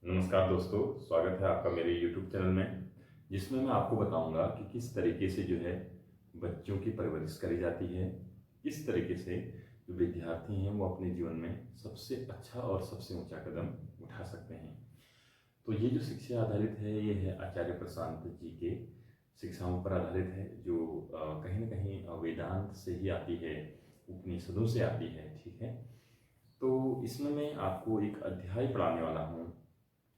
नमस्कार दोस्तों, स्वागत है आपका मेरे YouTube चैनल में, जिसमें मैं आपको बताऊंगा कि किस तरीके से जो है बच्चों की परवरिश करी जाती है, किस तरीके से जो विद्यार्थी हैं वो अपने जीवन में सबसे अच्छा और सबसे ऊंचा कदम उठा सकते हैं। तो ये जो शिक्षा आधारित है ये है आचार्य प्रशांत जी के शिक्षाओं पर आधारित है, जो कहीं ना कहीं वेदांत से ही आती है, उपनिषदों से आती है। ठीक है, तो इसमें मैं आपको एक अध्याय पढ़ाने वाला हूँ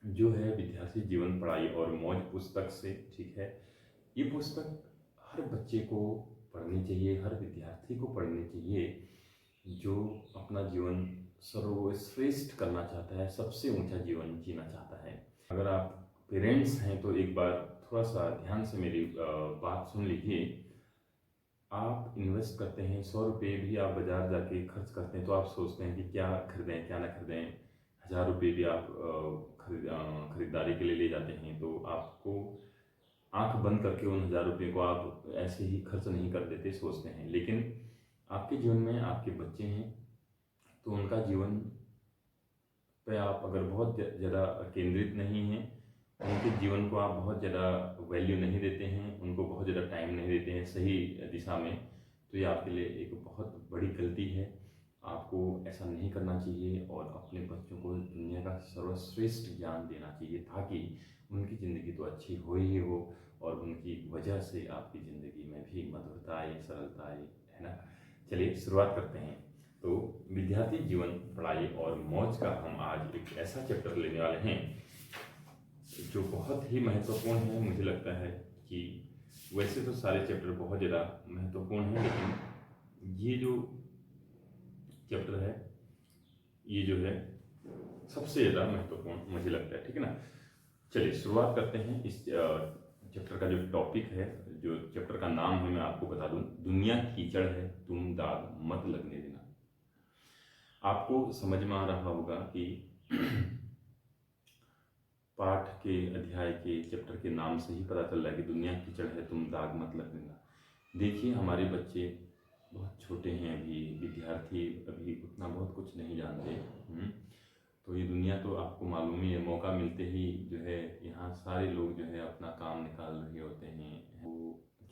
जो है विद्यार्थी जीवन पढ़ाई और मौज पुस्तक से। ठीक है, ये पुस्तक हर बच्चे को पढ़नी चाहिए, हर विद्यार्थी को पढ़नी चाहिए जो अपना जीवन सर्वश्रेष्ठ करना चाहता है, सबसे ऊंचा जीवन जीना चाहता है। अगर आप पेरेंट्स हैं तो एक बार थोड़ा सा ध्यान से मेरी बात सुन लीजिए। आप इन्वेस्ट करते हैं 100 रुपये भी आप बाजार जाके खर्च करते हैं तो आप सोचते हैं कि क्या खरीदें क्या ना खरीदें। 1000 रुपये भी आप खरीदारी के लिए ले जाते हैं तो आपको आंख बंद करके उन 1000 रुपये को आप ऐसे ही खर्च नहीं कर देते, सोचते हैं। लेकिन आपके जीवन में आपके बच्चे हैं तो उनका जीवन पे आप अगर बहुत ज़्यादा केंद्रित नहीं हैं, उनके जीवन को आप बहुत ज़्यादा वैल्यू नहीं देते हैं, उनको बहुत ज़्यादा टाइम नहीं देते हैं सही दिशा में, तो ये आपके लिए एक बहुत बड़ी गलती है। आपको ऐसा नहीं करना चाहिए और अपने बच्चों को दुनिया का सर्वश्रेष्ठ ज्ञान देना चाहिए ताकि उनकी ज़िंदगी तो अच्छी हो ही हो और उनकी वजह से आपकी ज़िंदगी में भी मधुरता आए, सरलता आए, है ना। चलिए शुरुआत करते हैं। तो विद्यार्थी जीवन पढ़ाई और मौज का हम आज एक ऐसा चैप्टर लेने वाले हैं जो बहुत ही महत्वपूर्ण है। मुझे लगता है कि वैसे तो सारे चैप्टर बहुत ज़्यादा महत्वपूर्ण हैं, लेकिन ये जो चैप्टर है ये जो है सबसे ज़्यादा महत्वपूर्ण मुझे लगता है। ठीक है ना, चलिए शुरुआत करते हैं। इस चैप्टर का जो टॉपिक है, जो चैप्टर का नाम है, मैं आपको बता दूं, दुनिया कीचड़ है तुम दाग मत लगने देना। आपको समझ में आ रहा होगा कि पाठ के अध्याय के चैप्टर के नाम से ही पता चल रहा है कि दुनिया कीचड़ है तुम दाग मत लगने देना। देखिए, हमारे बच्चे बहुत छोटे हैं, अभी विद्यार्थी अभी उतना बहुत कुछ नहीं जानते। तो ये दुनिया तो आपको मालूम ही है, मौका मिलते ही जो है यहाँ सारे लोग जो है अपना काम निकाल रहे होते हैं। वो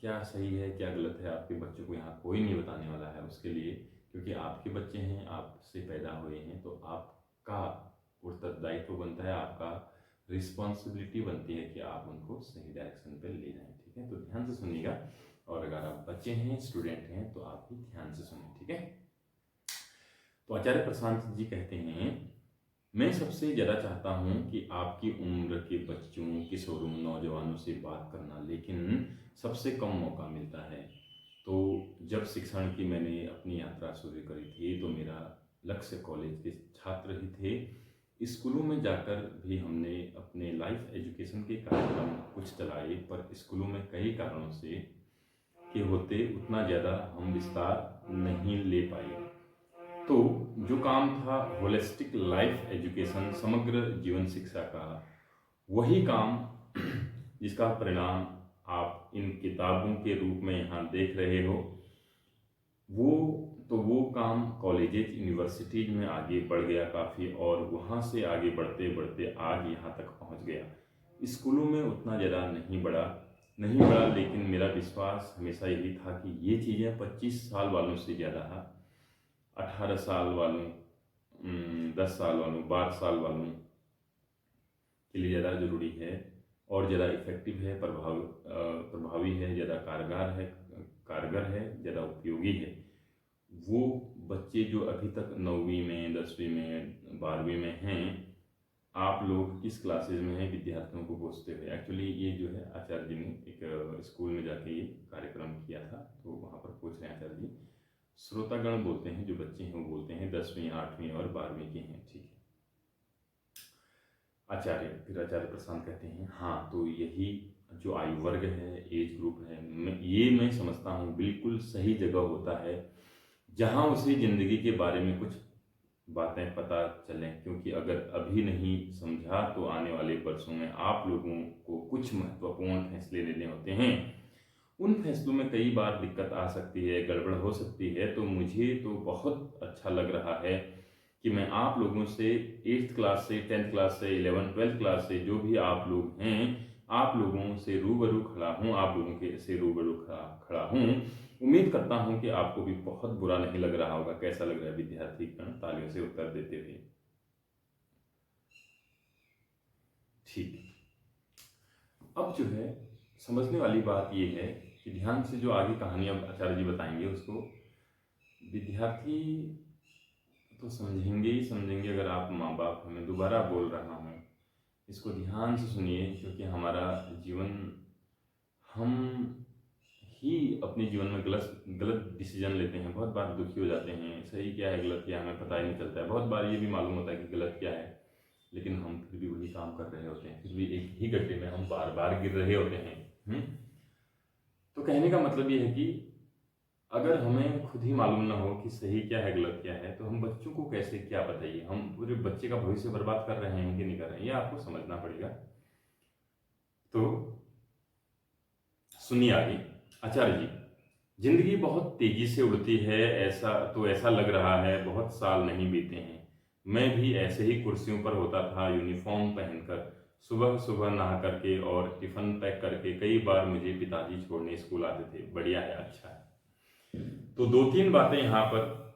क्या सही है क्या गलत है आपके बच्चों को यहाँ कोई नहीं बताने वाला है उसके लिए, क्योंकि आपके बच्चे हैं, आपसे पैदा हुए हैं, तो आपका उत्तरदायित्व बनता है, आपका रिस्पॉन्सिबिलिटी बनती है कि आप उनको सही डायरेक्शन पे ले जाएं। ठीक है, तो ध्यान से सुनिएगा, और अगर आप बच्चे हैं, स्टूडेंट हैं, तो आप भी ध्यान से सुनें। ठीक है, तो आचार्य प्रशांत जी कहते हैं, मैं सबसे ज़्यादा चाहता हूँ कि आपकी उम्र के बच्चों, किशोरों, नौजवानों से बात करना, लेकिन सबसे कम मौका मिलता है। तो जब शिक्षण की मैंने अपनी यात्रा शुरू करी थी तो मेरा लक्ष्य कॉलेज के छात्र ही थे। स्कूलों में जाकर भी हमने अपने लाइफ एजुकेशन के कार्यक्रम कुछ चलाए, पर स्कूलों में कई कारणों से के होते उतना ज़्यादा हम विस्तार नहीं ले पाए। तो जो काम था होलिस्टिक लाइफ एजुकेशन, समग्र जीवन शिक्षा का, वही काम जिसका परिणाम आप इन किताबों के रूप में यहाँ देख रहे हो, वो काम कॉलेजेस यूनिवर्सिटीज में आगे बढ़ गया काफ़ी, और वहाँ से आगे बढ़ते बढ़ते आज यहाँ तक पहुँच गया। स्कूलों में उतना ज़्यादा नहीं बढ़ा, लेकिन मेरा विश्वास हमेशा यही था कि ये चीज़ें 25 साल वालों से ज़्यादा, 18 साल वालों, 10 साल वालों, 12 साल वालों के लिए ज़्यादा ज़रूरी है और ज़्यादा इफ़ेक्टिव है, प्रभावी है, ज़्यादा कारगर है, ज़्यादा उपयोगी है। वो बच्चे जो अभी तक 9वीं में, 10वीं में, 12वीं में हैं, आप लोग किस क्लासेज में हैं विद्यार्थियों को पूछते हुए। एक्चुअली ये जो है आचार्य जी ने एक स्कूल में जाके ये कार्यक्रम किया था, तो वहाँ पर पूछ रहे हैं आचार्य जी, श्रोतागण बोलते हैं, जो बच्चे हैं वो बोलते हैं 10वीं, 8वीं और 12वीं के हैं। ठीक है, फिर आचार्य प्रशांत कहते हैं, हाँ तो यही जो आयु वर्ग है, एज ग्रुप है, मैं समझता हूँ बिल्कुल सही जगह होता है जहाँ उसे ज़िंदगी के बारे में कुछ बातें पता चलें, क्योंकि अगर अभी नहीं समझा तो आने वाले वर्षों में आप लोगों को कुछ महत्वपूर्ण फैसले लेने होते हैं। उन फैसलों में कई बार दिक्कत आ सकती है, गड़बड़ हो सकती है, तो मुझे तो बहुत अच्छा लग रहा है कि मैं आप लोगों से 8th क्लास से, 10th क्लास से, 11th 12th क्लास से जो भी आप लोग हैं, आप लोगों से रूबरू खड़ा हूँ, आप लोगों के से रूबरू खड़ा हूँ। उम्मीद करता हूँ कि आपको भी बहुत बुरा नहीं लग रहा होगा। कैसा लग रहा है विद्यार्थी गण तालियों से उत्तर देते हुए? ठीक। अब जो है समझने वाली बात ये है कि ध्यान से जो आगे कहानी अब आचार्य जी बताएंगे उसको विद्यार्थी तो समझेंगे ही समझेंगे। अगर आप माँ बाप हैं, मैं दोबारा बोल रहा हूँ, इसको ध्यान से सुनिए, क्योंकि हमारा जीवन, हम ही अपने जीवन में गलत डिसीजन लेते हैं। बहुत बार दुखी हो जाते हैं, सही क्या है गलत क्या है हमें पता ही नहीं चलता है। बहुत बार ये भी मालूम होता है कि गलत क्या है, लेकिन हम फिर भी वही काम कर रहे होते हैं, फिर भी एक ही गड्ढे में हम बार बार गिर रहे होते हैं। तो कहने का मतलब ये है कि अगर हमें खुद ही मालूम ना हो कि सही क्या है गलत क्या है, तो हम बच्चों को कैसे क्या बताइए? हम पूरे बच्चे का भविष्य बर्बाद कर रहे हैं कि नहीं कर रहे हैं, ये आपको समझना पड़ेगा। तो सुनिए आगे आचार्य जी। जिंदगी बहुत तेजी से उड़ती है, ऐसा लग रहा है बहुत साल नहीं बीते हैं। मैं भी ऐसे ही कुर्सियों पर होता था, यूनिफॉर्म पहनकर, सुबह सुबह नहा करके और टिफिन पैक करके। कई बार मुझे पिताजी छोड़ने स्कूल आते थे। बढ़िया है, अच्छा है। तो दो तीन बातें यहाँ पर,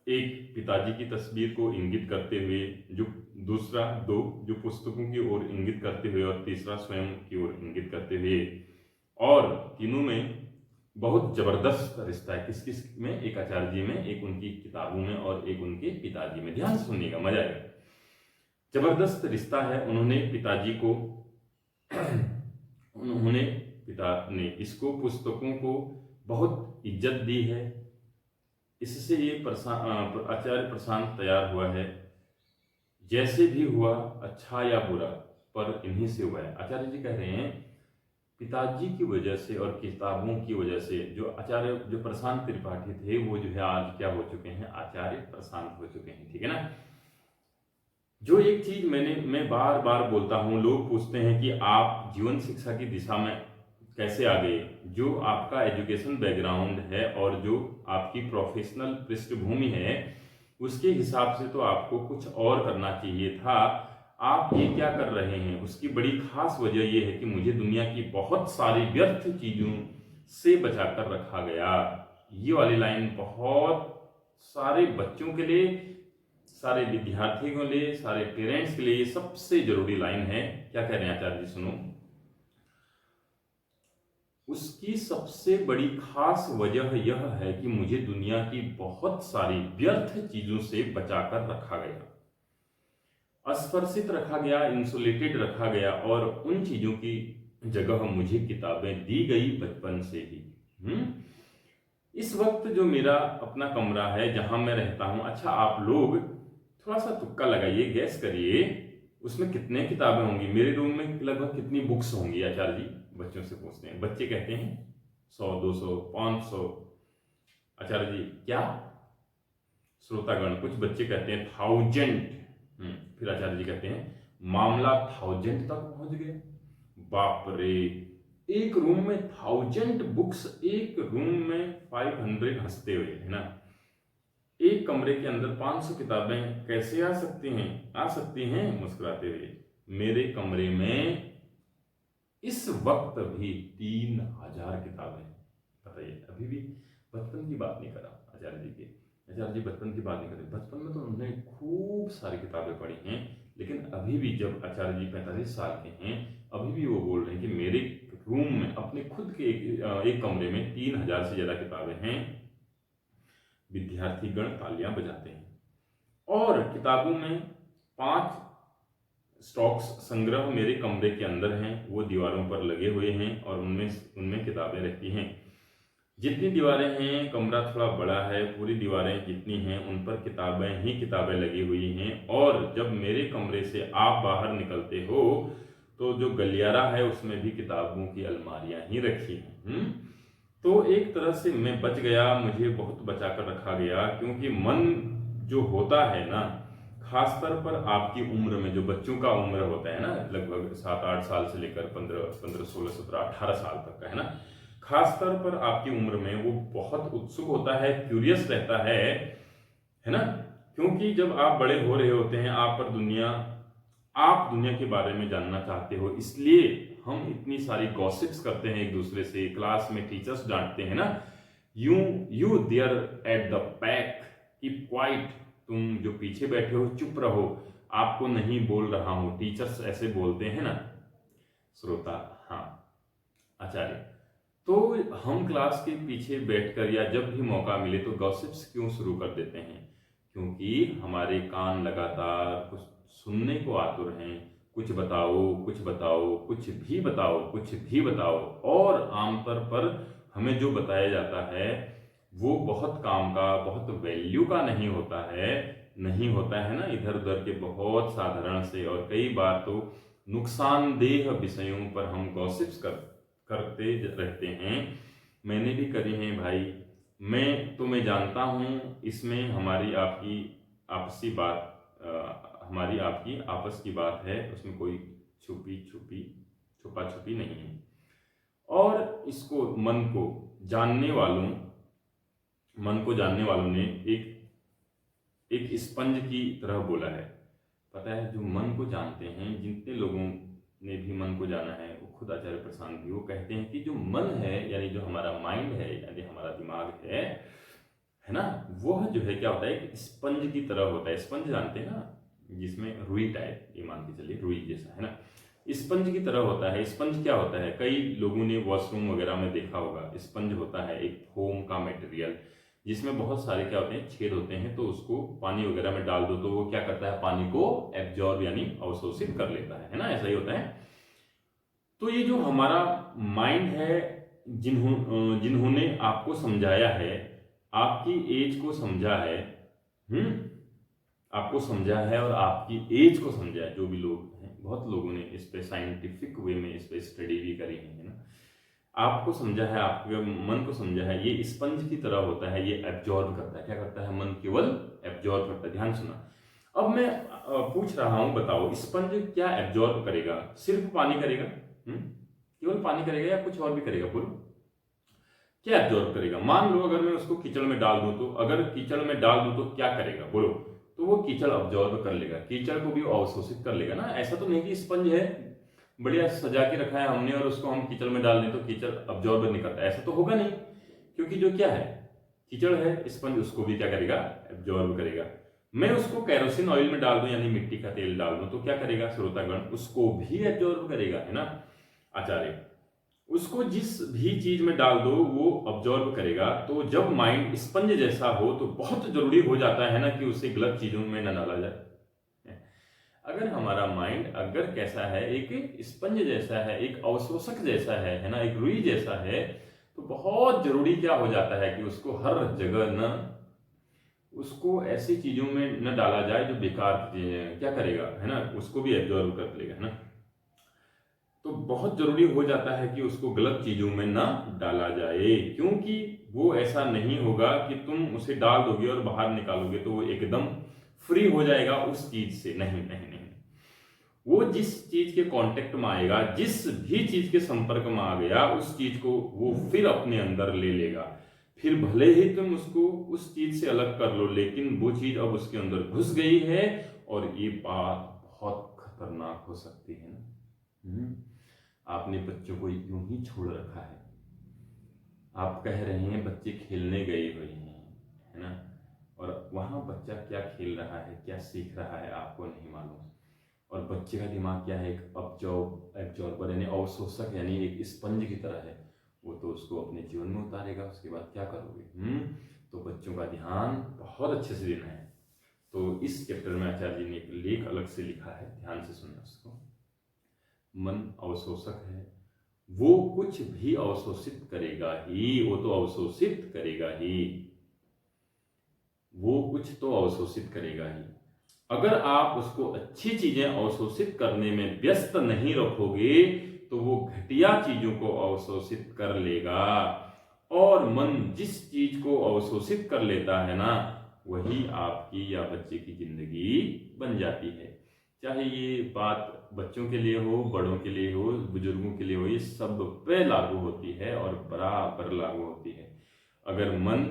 एक पिताजी की तस्वीर को इंगित करते हुए, जो दूसरा दो जो पुस्तकों की ओर इंगित करते हुए, और तीसरा स्वयं की ओर इंगित करते हुए, और तीनों में बहुत जबरदस्त रिश्ता है। किस किस में? एक आचार्य जी में, एक उनकी किताबों में, और एक उनके पिताजी में। ध्यान से सुनिएगा, मजा आएगा। जबरदस्त रिश्ता है। उन्होंने पिताजी को उन्होंने पिता ने इसको, पुस्तकों को बहुत इज्जत दी है। इससे ये आचार्य प्रशांत तैयार हुआ है। जैसे भी हुआ, अच्छा या बुरा, पर इन्हीं से हुआ है। आचार्य जी कह रहे हैं पिताजी की वजह से और किताबों की वजह से जो प्रशांत त्रिपाठी थे, वो जो है आज क्या हो चुके हैं? आचार्य प्रशांत हो चुके हैं। ठीक है ना? जो एक चीज मैं बार बार बोलता हूं, लोग पूछते हैं कि आप जीवन शिक्षा की दिशा में कैसे आ गए? जो आपका एजुकेशन बैकग्राउंड है और जो आपकी प्रोफेशनल पृष्ठभूमि है, उसके हिसाब से तो आपको कुछ और करना चाहिए था। आप ये क्या कर रहे हैं? उसकी बड़ी खास वजह यह है कि मुझे दुनिया की बहुत सारी व्यर्थ चीजों से बचाकर रखा गया। ये वाली लाइन बहुत सारे बच्चों के लिए, सारे विद्यार्थियों के लिए, सारे पेरेंट्स के लिए ये सबसे जरूरी लाइन है। क्या कह रहे हैं आचार्य जी? सुनो। उसकी सबसे बड़ी खास वजह यह है कि मुझे दुनिया की बहुत सारी व्यर्थ चीजों से बचाकर रखा गया, अस्पर्शित रखा गया, इंसुलेटेड रखा गया, और उन चीजों की जगह मुझे किताबें दी गई बचपन से ही। इस वक्त जो मेरा अपना कमरा है जहां मैं रहता हूं, अच्छा आप लोग थोड़ा सा तुक्का लगाइए, गैस करिए, उसमें कितने किताबें होंगी? मेरे रूम में लगभग कितनी बुक्स होंगी? आचार्य जी बच्चों से पूछते हैं। बच्चे कहते हैं 100, 200, 500। आचार्य जी क्या? श्रोतागण, कुछ बच्चे कहते हैं 1000। फिर आचार्य जी कहते हैं मामला 1000 तक पहुंच गया। बाप रे, एक रूम में 1000 बुक्स, एक रूम में 500 हंसते हुए, है ना? एक कमरे के अंदर 500 किताबें कैसे आ सकती हैं? आ सकती हैं मुस्कुराते हुए। मेरे कमरे में इस वक्त भी 3000 किताबें। बताइए, अभी भी बचपन की बात नहीं कर रहा आचार्य जी के। आचार्य जी बचपन की बात नहीं कर रहे। बचपन में तो उन्होंने खूब सारी किताबें पढ़ी हैं, लेकिन अभी भी जब आचार्य जी 45 साल के हैं, अभी भी वो बोल रहे हैं कि मेरे रूम में, अपने खुद के एक कमरे में 3000 से ज्यादा किताबें हैं। विद्यार्थीगण तालियां बजाते हैं। और किताबों में 5 स्टॉक्स संग्रह मेरे कमरे के अंदर हैं, वो दीवारों पर लगे हुए हैं, और उनमें किताबें रहती हैं। जितनी दीवारें हैं, कमरा थोड़ा बड़ा है, पूरी दीवारें जितनी हैं उन पर किताबें ही किताबें लगी हुई हैं। और जब मेरे कमरे से आप बाहर निकलते हो तो जो गलियारा है उसमें भी किताबों की अलमारियां ही रखी हैं। तो एक तरह से मैं बच गया, मुझे बहुत बचा कर रखा गया, क्योंकि मन जो होता है ना, खासतौर पर आपकी उम्र में, जो बच्चों का उम्र होता है ना, लगभग 7-8 साल से लेकर 15, 16, 17, 18 साल तक का, है ना, खासतौर पर आपकी उम्र में वो बहुत उत्सुक होता है, क्यूरियस रहता है ना? क्योंकि जब आप बड़े हो रहे होते हैं, आप दुनिया के बारे में जानना चाहते हो, इसलिए हम इतनी सारी गॉसिप्स करते हैं एक दूसरे से। क्लास में टीचर्स डांटते हैं ना, you you there at the back keep quiet, तुम जो पीछे बैठे हो चुप रहो, आपको नहीं बोल रहा हूं, टीचर्स ऐसे बोलते हैं ना। श्रोता, हाँ आचार्य, तो हम क्लास के पीछे बैठकर या जब भी मौका मिले तो गॉसिप्स क्यों शुरू कर देते हैं? क्योंकि हमारे कान लगातार कुछ सुनने को आतुर हैं। कुछ बताओ, कुछ बताओ, कुछ भी बताओ, कुछ भी बताओ। और आमतौर पर हमें जो बताया जाता है वो बहुत काम का, बहुत वैल्यू का नहीं होता है। ना, इधर उधर के बहुत साधारण से और कई बार तो नुकसानदेह विषयों पर हम गॉसिप्स करते रहते हैं। मैंने भी करे हैं भाई। मैं जानता हूँ इसमें हमारी आपकी आपसी बात, हमारी आपकी आपस की बात है, उसमें कोई छुपा छुपी नहीं है। और इसको मन को जानने वालों ने एक स्पंज की तरह बोला है। पता है, जो मन को जानते हैं, जितने लोगों ने भी मन को जाना है, वो खुद आचार्य प्रशांत भी, वो कहते हैं कि जो मन है, यानी जो हमारा माइंड है, यानी हमारा दिमाग है ना, वह जो है क्या होता है, एक स्पंज की तरह होता है। स्पंज जानते हैं ना, जिसमें रुई टाइप, ये मान के चलिए रुई जैसा, है ना, स्पंज की तरह होता है। स्पंज क्या होता है, कई लोगों ने वॉशरूम वगैरह में देखा होगा। स्पंज होता है एक फोम का मटेरियल, जिसमें बहुत सारे क्या होते हैं, छेद होते हैं। तो उसको पानी वगैरह में डाल दो तो वो क्या करता है, पानी को एब्जॉर्ब यानी अवशोषित कर लेता है ना, ऐसा ही होता है। तो ये जो हमारा माइंड है, जिन्होंने आपको समझाया है, आपकी एज को समझा है, आपको समझा है और आपकी एज को समझा है, जो भी लोग हैं, बहुत लोगों ने इस पे साइंटिफिक वे में इस पे स्टडी भी करी है ना। आपको समझा है, आपके मन को समझा है। ये स्पंज की तरह होता है, ये एब्जॉर्ब करता है। क्या करता है, मन केवल एब्जॉर्ब करता है। ध्यान सुना। अब मैं पूछ रहा हूं, बताओ स्पंज क्या एब्जॉर्ब करेगा? सिर्फ पानी करेगा? केवल पानी करेगा या कुछ और भी करेगा? बोलो, क्या एब्जॉर्ब करेगा? मान लो अगर मैं उसको कीचड़ में डाल दूं, तो अगर कीचड़ में डाल दूं तो क्या करेगा? बोलो। तो वो कीचड़ अब्जॉर्ब कर लेगा, कीचड़ को भी अवशोषित कर लेगा ना। ऐसा तो नहीं कि स्पंज है, बढ़िया सजा के रखा है हमने और उसको हम कीचड़ में डाल दें तो कीचड़ अब्जॉर्ब नहीं करता, ऐसा तो होगा नहीं। क्योंकि जो क्या है, कीचड़ है, स्पंज उसको भी क्या करेगा, एब्जॉर्ब करेगा। मैं उसको कैरोसिन ऑयल में डाल दूं, यानी मिट्टी का तेल डाल दूं, तो क्या करेगा श्रोतागण, उसको भी एब्जॉर्ब करेगा, है ना आचार्य। उसको जिस भी चीज में डाल दो वो अब्जॉर्ब करेगा। तो जब माइंड स्पंज जैसा हो तो बहुत जरूरी हो जाता है ना कि उसे गलत चीजों में न डाला जाए। अगर हमारा माइंड अगर कैसा है, एक स्पंज जैसा है, एक अवशोषक जैसा है ना, एक रुई जैसा है, तो बहुत जरूरी क्या हो जाता है कि उसको हर जगह न, उसको ऐसी चीजों में न डाला जाए जो बेकार चीजें, क्या करेगा, है ना, उसको भी एब्जॉर्ब कर लेगा, है ना। तो बहुत जरूरी हो जाता है कि उसको गलत चीजों में ना डाला जाए, क्योंकि वो ऐसा नहीं होगा कि तुम उसे डाल दोगे और बाहर निकालोगे तो वो एकदम फ्री हो जाएगा उस चीज से। नहीं नहीं नहीं, वो जिस चीज के कांटेक्ट में आएगा, जिस भी चीज के संपर्क में आ गया, उस चीज को वो फिर अपने अंदर ले लेगा। फिर भले ही तुम उसको उस चीज से अलग कर लो, लेकिन वो चीज अब उसके अंदर घुस गई है और ये बात बहुत खतरनाक हो सकती है ना। आपने बच्चों को यूं ही छोड़ रखा है, आप कह रहे हैं बच्चे खेलने गए हुए हैं, है ना, और वहां बच्चा क्या खेल रहा है, क्या सीख रहा है, आपको नहीं मालूम। और बच्चे का दिमाग क्या है, एक एब्जॉर्बर यानी अवशोषक, यानी एक स्पंज की तरह है। वो तो उसको अपने जीवन में उतारेगा, उसके बाद क्या करोगे? तो बच्चों का ध्यान बहुत अच्छे से देना है। तो इस चैप्टर में आचार्य जी ने एक लेख अलग से लिखा है, ध्यान से सुनना उसको। मन अवशोषक है, वो कुछ भी अवशोषित करेगा ही, वो तो अवशोषित करेगा ही, वो कुछ तो अवशोषित करेगा ही। अगर आप उसको अच्छी चीजें अवशोषित करने में व्यस्त नहीं रखोगे तो वो घटिया चीजों को अवशोषित कर लेगा। और मन जिस चीज को अवशोषित कर लेता है ना, वही आपकी या बच्चे की जिंदगी बन जाती है। चाहे ये बात बच्चों के लिए हो, बड़ों के लिए हो, बुजुर्गों के लिए हो, ये सब पे लागू होती है और बराबर लागू होती है। अगर मन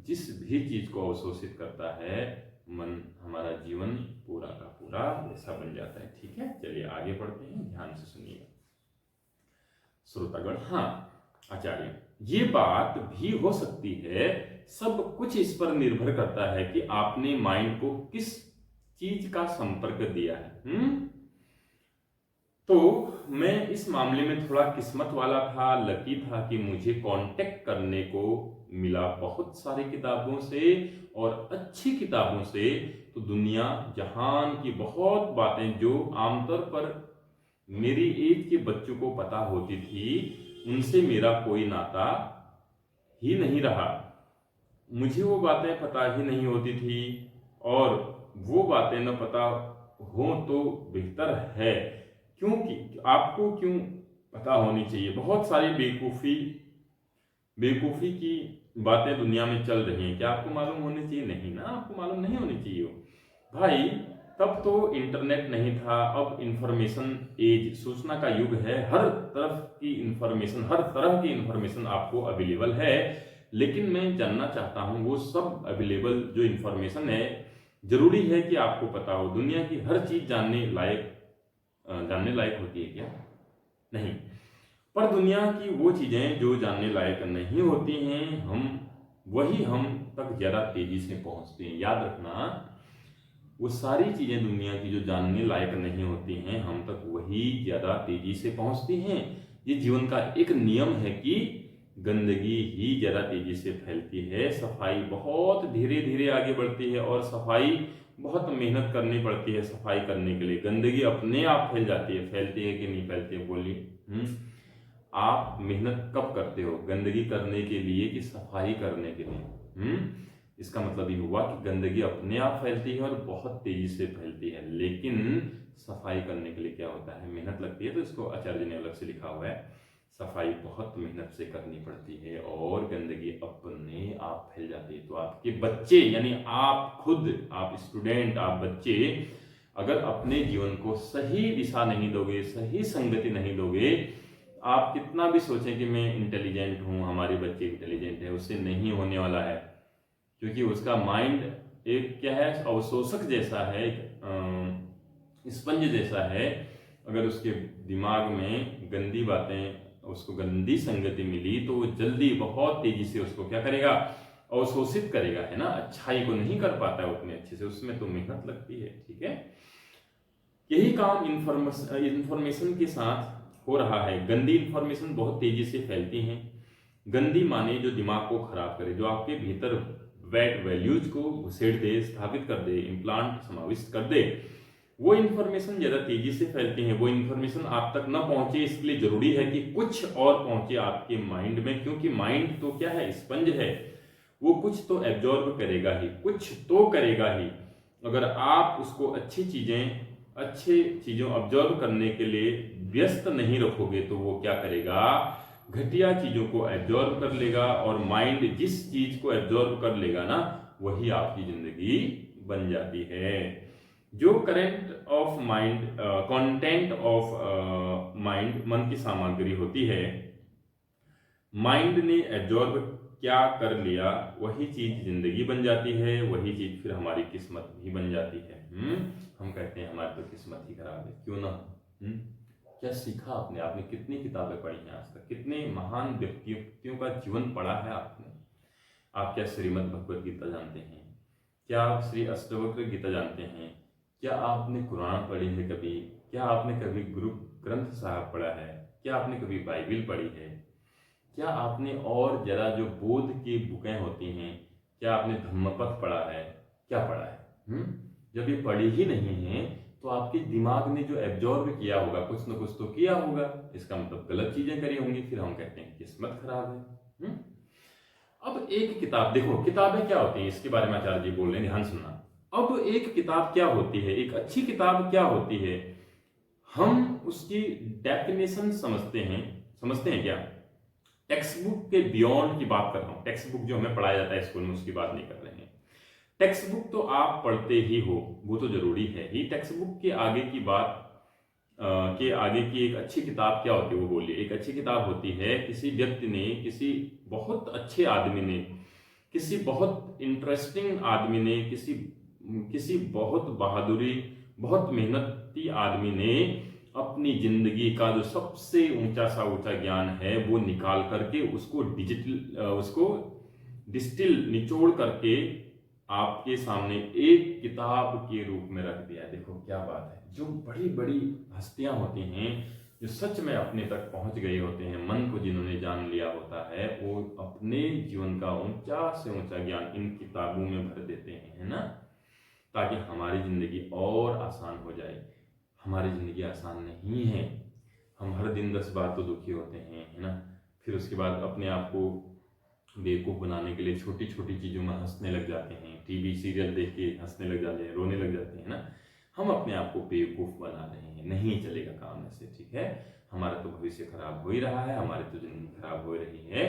जिस भी चीज को अवशोषित करता है, मन हमारा जीवन पूरा का पूरा वैसा बन जाता है। ठीक है, चलिए आगे बढ़ते हैं, ध्यान से सुनिएगा श्रोतागण। हाँ आचार्य, ये बात भी हो सकती है, सब कुछ इस पर निर्भर करता है कि आपने माइंड को किस चीज का संपर्क दिया है। तो मैं इस मामले में थोड़ा किस्मत वाला था, लकी था कि मुझे कांटेक्ट करने को मिला बहुत सारी किताबों से और अच्छी किताबों से। तो दुनिया जहान की बहुत बातें जो आमतौर पर मेरी एज के बच्चों को पता होती थी, उनसे मेरा कोई नाता ही नहीं रहा। मुझे वो बातें पता ही नहीं होती थी, और वो बातें न पता हो तो बेहतर है, क्योंकि आपको क्यों पता होनी चाहिए। बहुत सारी बेवकूफ़ी की बातें दुनिया में चल रही हैं, क्या आपको मालूम होनी चाहिए? नहीं ना, आपको मालूम नहीं होनी चाहिए भाई। तब तो इंटरनेट नहीं था, अब इंफॉर्मेशन एज, सूचना का युग है, हर तरफ की इंफॉर्मेशन, हर तरह की इंफॉर्मेशन आपको अवेलेबल है। लेकिन मैं जानना चाहता हूँ वो सब अवेलेबल जो इंफॉर्मेशन है, जरूरी है कि आपको पता हो? दुनिया की हर चीज जानने लायक होती है क्या? नहीं। पर दुनिया की वो चीजें जो जानने लायक नहीं होती हैं, हम तक ज्यादा तेजी से पहुंचते हैं। याद रखना, वो सारी चीजें दुनिया की जो जानने लायक नहीं होती हैं, हम तक वही ज्यादा तेजी से पहुंचती हैं। ये जीवन का एक नियम है कि गंदगी ही ज्यादा तेजी से फैलती है, सफाई बहुत धीरे धीरे आगे बढ़ती है, और सफाई बहुत मेहनत करनी पड़ती है सफाई करने के लिए। गंदगी अपने आप फैल जाती है, फैलती है कि नहीं फैलती है? बोलिए। आप मेहनत कब करते हो, गंदगी करने के लिए कि सफाई करने के लिए? इसका मतलब ये हुआ कि गंदगी अपने आप फैलती है और बहुत तेजी से फैलती है, लेकिन सफाई करने के लिए क्या होता है? मेहनत लगती है। तो इसको आचार्य जी ने अलग से लिखा हुआ है, सफाई बहुत मेहनत से करनी पड़ती है और गंदगी अपने आप फैल जाती है। तो आपके बच्चे, यानी आप खुद, आप स्टूडेंट, आप बच्चे, अगर अपने जीवन को सही दिशा नहीं दोगे, सही संगति नहीं दोगे, आप कितना भी सोचें कि मैं इंटेलिजेंट हूँ, हमारे बच्चे इंटेलिजेंट है, उससे नहीं होने वाला है। क्योंकि उसका माइंड एक क्या है, अवशोषक जैसा है, स्पंज जैसा है। अगर उसके दिमाग में गंदी बातें, उसको गंदी संगति मिली, तो वो जल्दी बहुत तेजी से उसको क्या करेगा? अवशोषित करेगा, है ना। अच्छाई को नहीं कर पाता है उतने अच्छे से, उसमें तो मेहनत लगती है। ठीक है, यही काम इंफॉर्मेशन के साथ हो रहा है। गंदी इंफॉर्मेशन बहुत तेजी से फैलती हैं। गंदी माने जो दिमाग को खराब करे, जो आपके भीतर बैड वैल्यूज को घुसेड़ दे, स्थापित कर दे, इम्प्लांट समाविष्ट कर दे, वो इन्फॉर्मेशन ज्यादा तेजी से फैलती है। वो इन्फॉर्मेशन आप तक न पहुंचे, इसके लिए जरूरी है कि कुछ और पहुंचे आपके माइंड में, क्योंकि माइंड तो क्या है? स्पंज है, वो कुछ तो एब्जॉर्ब करेगा ही, कुछ तो करेगा ही। अगर आप उसको अच्छी चीजों ऑब्जर्व करने के लिए व्यस्त नहीं रखोगे, तो वो क्या करेगा? घटिया चीजों को एब्जॉर्ब कर लेगा, और माइंड जिस चीज को एब्जॉर्ब कर लेगा ना, वही आपकी जिंदगी बन जाती है। जो कंटेंट ऑफ माइंड, मन की सामग्री होती है, माइंड ने एब्जॉर्ब क्या कर लिया, वही चीज जिंदगी बन जाती है, वही चीज फिर हमारी किस्मत भी बन जाती है। हम कहते हैं हमारी तो किस्मत ही खराब है, क्यों ना। क्या सीखा आपने कितनी किताबें पढ़ी हैं आज तक? कितने महान व्यक्तियों का जीवन पढ़ा है आपने? आप क्या श्रीमद् भगवद गीता जानते हैं? क्या आप श्री अष्टवक्र गीता जानते हैं? क्या आपने कुरान पढ़ी है कभी? क्या आपने कभी गुरु ग्रंथ साहब पढ़ा है? क्या आपने कभी बाइबिल पढ़ी है? क्या आपने और जरा जो बोध की बुकें होती हैं, क्या आपने धम्मपद पढ़ा है? क्या पढ़ा है? जब ये पढ़ी ही नहीं है, तो आपके दिमाग ने जो एब्जॉर्ब किया होगा, कुछ न कुछ तो किया होगा, इसका मतलब गलत चीजें करी होंगी, फिर हम कहते हैं किस्मत खराब है। अब एक किताब देखो, किताबें क्या होती हैं, इसके बारे में आचार्य जी बोल रहे हैं, ध्यान सुनना। अब एक किताब क्या होती है, एक अच्छी किताब क्या होती है? हम उसकी डेफिनेशन समझते हैं क्या? टेक्स्ट बुक के बियॉन्ड की बात कर रहा हूं। टेक्स्ट बुक जो हमें पढ़ाया जाता है स्कूल में, उसकी बात नहीं कर रहे हैं। टेक्स्ट बुक तो आप पढ़ते ही हो, वो तो जरूरी है ही। टेक्स्ट बुक के आगे की बात के आगे की एक अच्छी किताब क्या होती है, वो बोलिए। एक अच्छी किताब होती है किसी व्यक्ति ने, किसी बहुत अच्छे आदमी ने, किसी बहुत इंटरेस्टिंग आदमी ने, किसी किसी बहुत बहादुरी, बहुत मेहनती आदमी ने अपनी जिंदगी का जो सबसे ऊंचा ज्ञान है वो निकाल करके उसको डिस्टिल निचोड़ करके आपके सामने एक किताब के रूप में रख दिया। देखो क्या बात है। जो बड़ी बड़ी हस्तियां होती हैं, जो सच में अपने तक पहुंच गए होते हैं, मन को जिन्होंने जान लिया होता है, वो अपने जीवन का ऊंचा से ऊंचा ज्ञान इन किताबों में भर देते हैं, है ना, ताकि हमारी जिंदगी और आसान हो जाए। हमारी जिंदगी आसान नहीं है। हम हर दिन 10 बार तो दुखी होते हैं, है ना। फिर उसके बाद अपने आप को बेवकूफ़ बनाने के लिए छोटी छोटी चीज़ों में हंसने लग जाते हैं, टीवी सीरियल देख के हंसने लग जाते हैं, रोने लग जाते हैं ना। हम अपने आप को बेवकूफ़ बना रहे हैं। नहीं चलेगा काम ऐसे, ठीक है। हमारा तो भविष्य खराब हो ही रहा है, हमारी तो जिंदगी खराब हो रही है,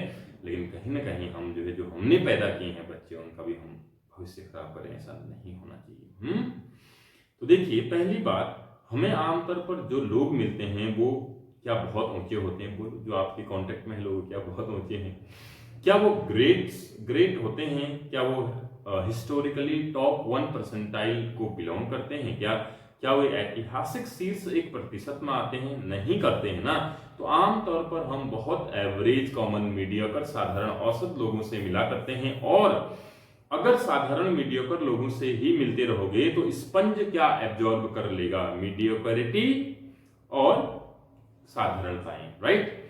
लेकिन कहीं ना कहीं हम जो है, जो हमने पैदा किए हैं बच्चे, उनका भी हम भविष्य खराब करें, ऐसा नहीं होना चाहिए। तो देखिए, पहली बात, हमें आमतौर पर जो लोग मिलते हैं वो क्या बहुत ऊंचे होते हैं? वो जो आपके कांटेक्ट में लोग क्या बहुत ऊंचे हैं? क्या वो ग्रेट होते हैं? क्या वो हिस्टोरिकली टॉप 1% को बिलोंग करते हैं? क्या वो ऐतिहासिक शीर्ष 1% में आते हैं? नहीं करते हैं ना। तो आमतौर पर हम बहुत एवरेज, कॉमन, मीडियोकर, साधारण, औसत लोगों से मिला करते हैं। और अगर साधारण मीडियोकर लोगों से ही मिलते रहोगे तो स्पंज क्या एब्जॉर्ब कर लेगा? मीडियोकरिटी और साधारणताएं, राइट।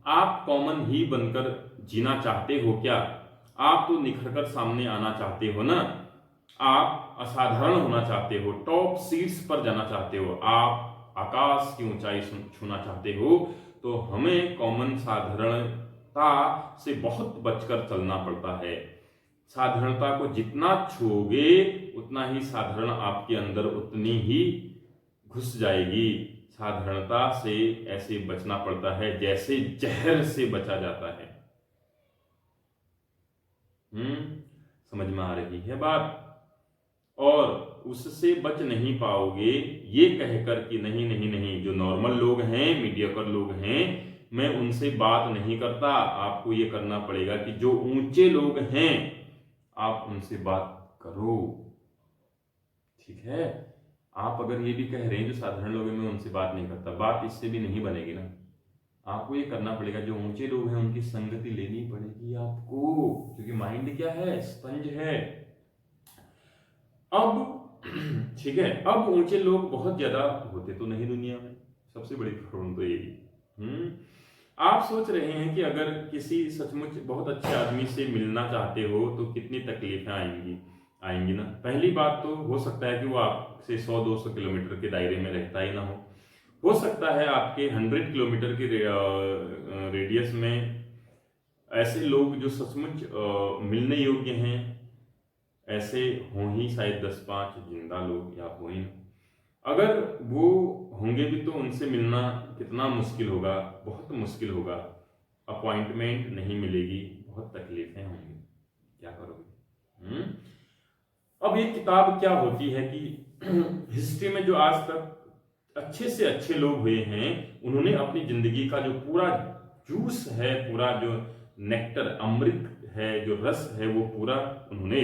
आप कॉमन ही बनकर जीना चाहते हो क्या? आप तो निखरकर सामने आना चाहते हो ना। आप असाधारण होना चाहते हो, टॉप सीट्स पर जाना चाहते हो, आप आकाश की ऊंचाई छूना चाहते हो। तो हमें कॉमन, साधारणता से बहुत बचकर चलना पड़ता है। साधारणता को जितना छूओगे उतना ही साधारण आपके अंदर उतनी ही घुस जाएगी। साधारणता से ऐसे बचना पड़ता है जैसे जहर से बचा जाता है। समझ में आ रही है बात? और उससे बच नहीं पाओगे ये कहकर कि नहीं नहीं नहीं, जो नॉर्मल लोग हैं, मीडियोकर लोग हैं, मैं उनसे बात नहीं करता। आपको ये करना पड़ेगा कि जो ऊंचे लोग हैं आप उनसे बात करो, ठीक है। आप अगर ये भी कह रहे हैं जो साधारण लोग हैं मैं उनसे बात नहीं करता, बात इससे भी नहीं बनेगी ना। आपको ये करना पड़ेगा, जो ऊंचे लोग हैं उनकी संगति लेनी पड़ेगी आपको, क्योंकि माइंड क्या है? स्पंज है। अब ठीक है, अब ऊंचे लोग बहुत ज्यादा होते तो नहीं दुनिया में, सबसे बड़ी प्रॉब्लम तो यही। आप सोच रहे हैं कि अगर किसी सचमुच बहुत अच्छे आदमी से मिलना चाहते हो तो कितनी तकलीफें आएंगी ना। पहली बात तो हो सकता है कि वो आपसे 100-200 किलोमीटर के दायरे में रहता ही ना हो सकता है आपके 100 किलोमीटर के रेडियस में ऐसे लोग जो सचमुच मिलने योग्य हैं, ऐसे हों ही शायद 10-5 जिंदा लोग, या हो ही ना। अगर वो होंगे भी तो उनसे मिलना कितना मुश्किल होगा, बहुत मुश्किल होगा। अपॉइंटमेंट नहीं मिलेगी, बहुत तकलीफें होंगी, क्या करोगे? अब ये किताब क्या होती है कि हिस्ट्री में जो आज तक अच्छे से अच्छे लोग हुए हैं, उन्होंने अपनी जिंदगी का जो पूरा जूस है, पूरा जो नेक्टर, अमृत है, जो रस है, वो पूरा उन्होंने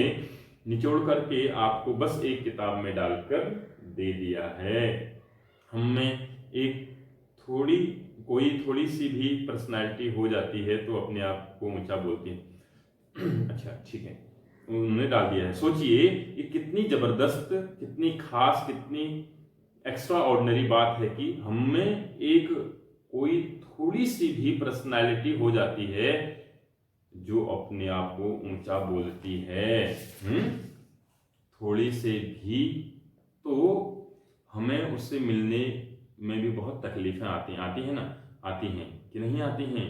निचोड़ करके आपको बस एक किताब में डालकर दे दिया है। हमें एक थोड़ी सी भी पर्सनालिटी हो जाती है तो अपने आप को ऊंचा बोलती है। अच्छा ठीक है, उन्होंने डाल दिया है। सोचिए ये कितनी जबरदस्त, कितनी खास, कितनी एक्स्ट्रा ऑर्डिनरी बात है कि हमें एक कोई थोड़ी सी भी पर्सनालिटी हो जाती है जो अपने आप को ऊंचा बोलती है। थोड़ी से भी, तो हमें उससे मिलने में भी बहुत तकलीफें आती हैं ना, आती हैं कि नहीं आती हैं।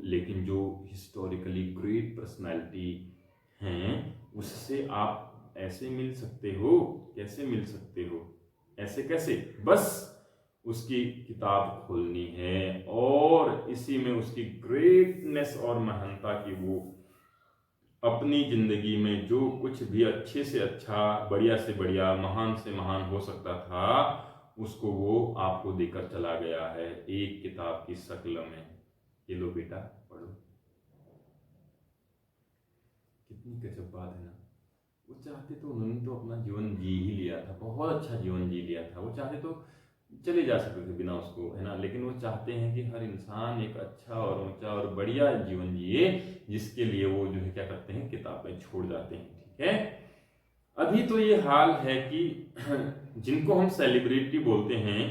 लेकिन जो हिस्टोरिकली ग्रेट पर्सनालिटी हैं, उससे आप ऐसे मिल सकते हो। कैसे मिल सकते हो? ऐसे कैसे? बस उसकी किताब खोलनी है और इसी में उसकी ग्रेटनेस और महानता की, वो अपनी जिंदगी में जो कुछ भी अच्छे से अच्छा, बढ़िया से बढ़िया, महान से महान हो सकता था, उसको वो आपको देकर चला गया है एक किताब की शक्ल में। ये लो बेटा, पढ़ो। कितनी गजब बात है ना। वो चाहते तो उन्होंने तो अपना जीवन जी ही लिया था, बहुत अच्छा जीवन जी लिया था। वो चाहते तो चले जा सकते थे बिना उसको, है ना, लेकिन वो चाहते हैं कि हर इंसान एक अच्छा और ऊंचा और बढ़िया जीवन जिए, जिसके लिए वो जो है क्या करते हैं, किताबें छोड़ जाते हैं। ठीक है, अभी तो ये हाल है कि जिनको हम सेलिब्रिटी बोलते हैं,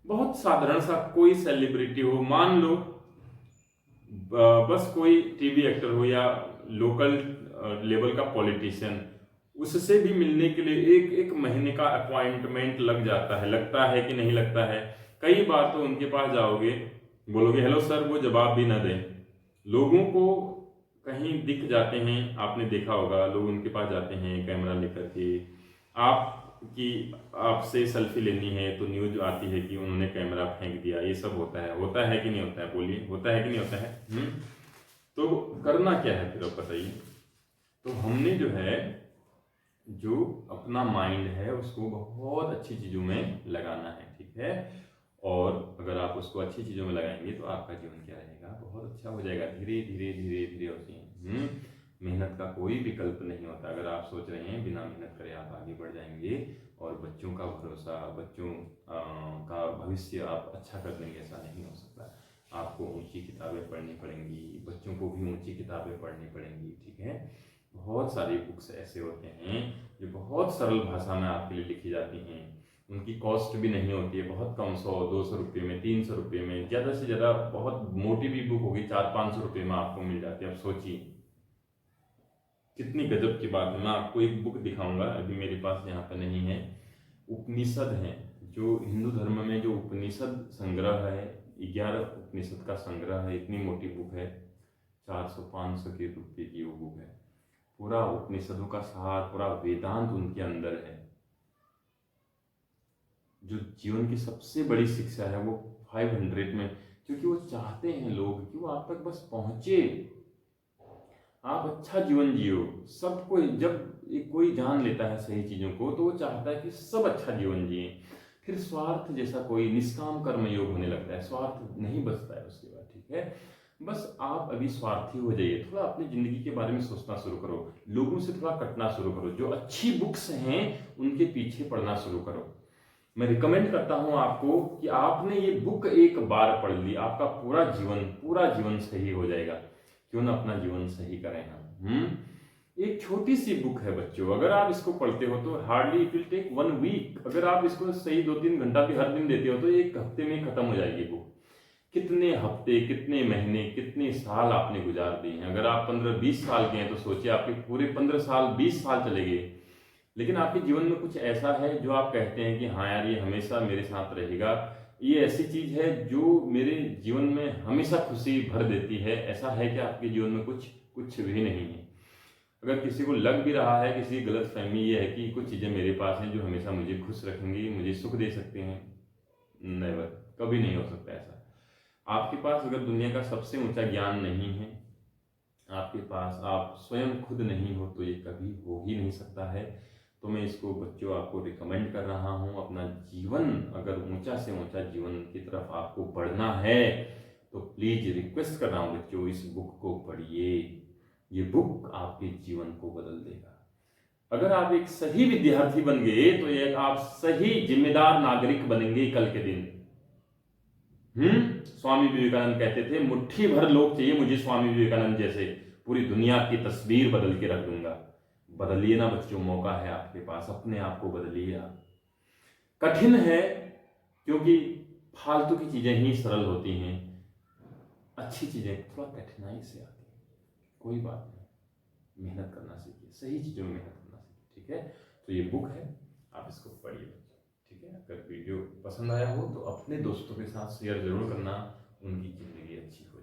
बहुत साधारण सा कोई सेलिब्रिटी हो, मान लो बस कोई टीवी एक्टर हो या लोकल लेवल का पॉलिटिशियन, उससे भी मिलने के लिए एक एक महीने का अपॉइंटमेंट लग जाता है। लगता है कि नहीं लगता है? कई बार तो उनके पास जाओगे, बोलोगे हेलो सर, वो जवाब भी ना दें। लोगों को कहीं दिख जाते हैं, आपने देखा होगा, लोग उनके पास जाते हैं कैमरा लेकर के, आप कि आपसे सेल्फी लेनी है तो न्यूज आती है कि उन्होंने कैमरा फेंक दिया। ये सब होता है कि नहीं होता है? बोलिए, होता है कि नहीं होता है? तो करना क्या है फिर, आप बताइए। तो हमने जो है, जो अपना माइंड है उसको बहुत अच्छी चीज़ों में लगाना है। ठीक है, और अगर आप उसको अच्छी चीज़ों में लगाएंगे तो आपका जीवन क्या रहेगा, बहुत अच्छा हो जाएगा। धीरे धीरे धीरे धीरे होती है। मेहनत का कोई विकल्प नहीं होता। अगर आप सोच रहे हैं बिना मेहनत करे आप आगे बढ़ जाएंगे और बच्चों का भरोसा, बच्चों का भविष्य आप अच्छा कर देंगे, ऐसा नहीं हो सकता। आपको ऊंची किताबें पढ़नी पड़ेंगी, बच्चों को भी ऊंची किताबें पढ़नी पड़ेंगी। ठीक है, बहुत सारी बुक्स ऐसे होते हैं जो बहुत सरल भाषा में आपके लिए लिखी जाती हैं। उनकी कॉस्ट भी नहीं होती है, बहुत कम, 100-200 रुपये में, 300 रुपये में, ज़्यादा से ज़्यादा। बहुत मोटी भी बुक होगी 400-500 रुपये में आपको मिल जाती है। अब सोचिए कितनी गजब की बात है। मैं आपको एक बुक दिखाऊंगा, अभी मेरे पास यहाँ पे नहीं है। उपनिषद है, जो हिंदू धर्म में जो उपनिषद संग्रह है, 11 उपनिषद का संग्रह है। इतनी मोटी बुक है, 400-500 के रुपये की वो बुक है। पूरा उपनिषदों का सार, पूरा वेदांत उनके अंदर है। जो जीवन की सबसे बड़ी शिक्षा है वो 500 में, क्योंकि वो चाहते हैं लोग कि वो आप तक बस पहुंचे, आप अच्छा जीवन जियो। सबको, जब कोई जान लेता है सही चीजों को, तो वो चाहता है कि सब अच्छा जीवन जिए। फिर स्वार्थ जैसा कोई निष्काम कर्म योग होने लगता है, स्वार्थ नहीं बचता है उसके बाद। ठीक है, बस आप अभी स्वार्थी हो जाइए, थोड़ा अपनी जिंदगी के बारे में सोचना शुरू करो, लोगों से थोड़ा कटना शुरू करो, जो अच्छी बुक्स हैं उनके पीछे पढ़ना शुरू करो। मैं रिकमेंड करता हूं आपको कि आपने ये बुक एक बार पढ़ ली, आपका पूरा जीवन सही हो जाएगा। क्यों ना अपना जीवन सही करें हम। एक छोटी सी बुक है बच्चों, अगर आप इसको पढ़ते हो तो hardly it will take 1 week. अगर आप इसको सही 2-3 घंटा भी हर दिन देते हो तो एक हफ्ते में खत्म हो जाएगी बुक। कितने हफ्ते, कितने महीने, कितने साल आपने गुजार दिए हैं। अगर आप 15-20 साल के हैं तो सोचिए आपके पूरे 15 साल, 20 साल चले गए। लेकिन आपके जीवन में कुछ ऐसा है जो आप कहते हैं कि हाँ यार, ये हमेशा मेरे साथ रहेगा, ये ऐसी चीज है जो मेरे जीवन में हमेशा खुशी भर देती है। ऐसा है कि आपके जीवन में कुछ भी नहीं है। अगर किसी को लग भी रहा है, किसी की गलत फहमी ये है कि कुछ चीजें मेरे पास हैं जो हमेशा मुझे खुश रखेंगी, मुझे सुख दे सकते हैं, नेवर, कभी नहीं हो सकता ऐसा। आपके पास अगर दुनिया का सबसे ऊंचा ज्ञान नहीं है, आपके पास आप स्वयं खुद नहीं हो, तो ये कभी हो ही नहीं सकता है। तो मैं इसको बच्चों आपको रिकमेंड कर रहा हूँ। अपना जीवन, अगर ऊंचा से ऊंचा जीवन की तरफ आपको बढ़ना है तो प्लीज रिक्वेस्ट कर रहा हूँ बच्चों, इस बुक को पढ़िए। ये बुक आपके जीवन को बदल देगा। अगर आप एक सही विद्यार्थी बन गए तो ये आप सही जिम्मेदार नागरिक बनेंगे कल के दिन। स्वामी विवेकानंद कहते थे, मुट्ठी भर लोग चाहिए मुझे स्वामी विवेकानंद जैसे, पूरी दुनिया की तस्वीर बदल के रख दूंगा। बदलिए ना बच्चों, मौका है आपके पास, अपने आप को बदलिए आप। कठिन है क्योंकि फालतू की चीजें ही सरल होती हैं, अच्छी चीजें थोड़ा कठिनाई से आती हैं। कोई बात नहीं, मेहनत करना सीखिए, सही चीजों में मेहनत करना सीखिए। ठीक है, तो ये बुक है, आप इसको पढ़िए बच्चों। ठीक है, अगर वीडियो पसंद आया हो तो अपने दोस्तों के साथ शेयर जरूर करना, उनकी जिंदगी अच्छी हो।